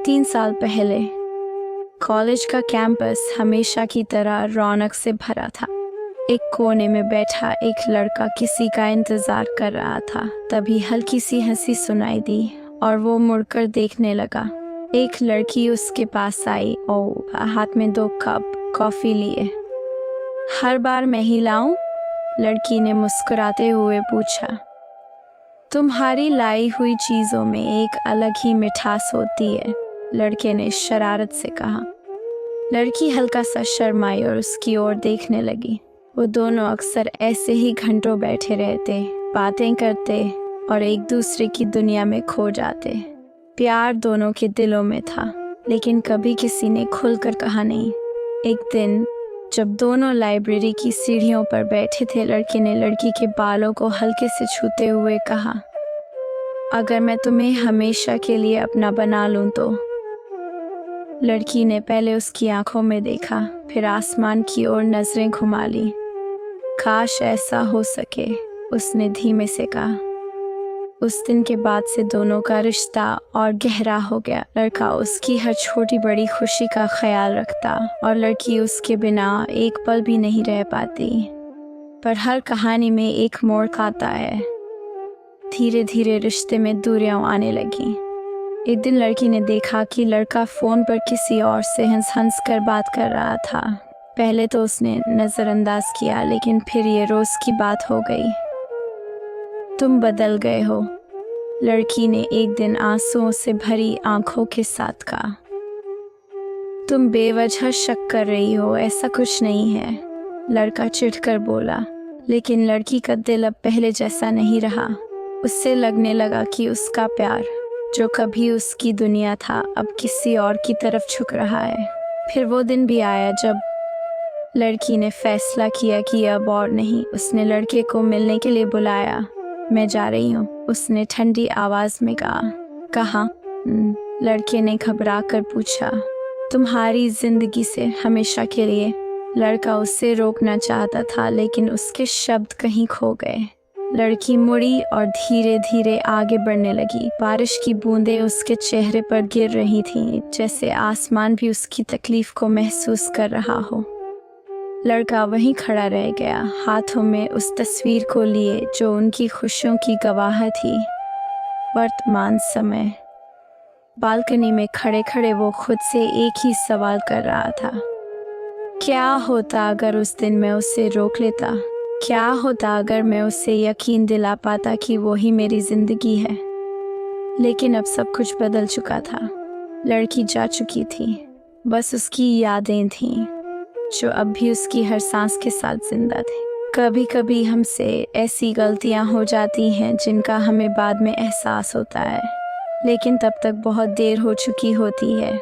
3 साल पहले कॉलेज का कैंपस हमेशा की तरह रौनक से भरा था। एक कोने में बैठा एक लड़का किसी का इंतजार कर रहा था। तभी हल्की सी हंसी सुनाई दी और वो मुड़कर देखने लगा। एक लड़की उसके पास आई और हाथ में 2 कप कॉफी लिए। हर बार मैं ही लाऊं? लड़की ने मुस्कुराते हुए पूछा। तुम्हारी लाई हुई चीजों में एक अलग ही मिठास होती है, लड़के ने शरारत से कहा। लड़की हल्का सा शर्माई और उसकी ओर देखने लगी। वो दोनों अक्सर ऐसे ही घंटों बैठे रहते, बातें करते और एक दूसरे की दुनिया में खो जाते। प्यार दोनों के दिलों में था, लेकिन कभी किसी ने खुलकर कहा नहीं। एक दिन जब दोनों लाइब्रेरी की सीढ़ियों पर बैठे थे, लड़के ने लड़की के बालों को हल्के से छूते हुए कहा, अगर मैं तुम्हें हमेशा के लिए अपना बना लूं तो। लड़की ने पहले उसकी आंखों में देखा, फिर आसमान की ओर नजरें घुमा ली। काश ऐसा हो सके, उसने धीमे से कहा। उस दिन के बाद से दोनों का रिश्ता और गहरा हो गया। लड़का उसकी हर छोटी बड़ी खुशी का ख्याल रखता और लड़की उसके बिना एक पल भी नहीं रह पाती। पर हर कहानी में एक मोड़ आता है। धीरे धीरे रिश्ते में दूरियां आने लगी। एक दिन लड़की ने देखा कि लड़का फोन पर किसी और से हंस हंस कर बात कर रहा था। पहले तो उसने नजरअंदाज किया, लेकिन फिर ये रोज की बात हो गई। तुम बदल गए हो, लड़की ने एक दिन आंसुओं से भरी आंखों के साथ कहा। तुम बेवजह शक कर रही हो, ऐसा कुछ नहीं है, लड़का चिढ़कर बोला। लेकिन लड़की का दिल अब पहले जैसा नहीं रहा। उससे लगने लगा कि उसका प्यार, जो कभी उसकी दुनिया था, अब किसी और की तरफ झुक रहा है। फिर वो दिन भी आया जब लड़की ने फैसला किया कि अब और नहीं। उसने लड़के को मिलने के लिए बुलाया। मैं जा रही हूँ, उसने ठंडी आवाज में कहा। कहाँ? लड़के ने घबरा कर पूछा। तुम्हारी जिंदगी से, हमेशा के लिए। लड़का उससे रोकना चाहता था, लेकिन उसके शब्द कहीं खो गए। लड़की मुड़ी और धीरे धीरे आगे बढ़ने लगी। बारिश की बूंदें उसके चेहरे पर गिर रही थीं, जैसे आसमान भी उसकी तकलीफ को महसूस कर रहा हो। लड़का वहीं खड़ा रह गया, हाथों में उस तस्वीर को लिए जो उनकी खुशियों की गवाह थी। वर्तमान समय। बालकनी में खड़े खड़े वो खुद से एक ही सवाल कर रहा था। क्या होता अगर उस दिन मैं उसे रोक लेता? क्या होता अगर मैं उसे यकीन दिला पाता कि वो ही मेरी जिंदगी है? लेकिन अब सब कुछ बदल चुका था। लड़की जा चुकी थी, बस उसकी यादें थीं, जो अब भी उसकी हर सांस के साथ जिंदा थे। कभी कभी हमसे ऐसी गलतियां हो जाती हैं जिनका हमें बाद में एहसास होता है, लेकिन तब तक बहुत देर हो चुकी होती है।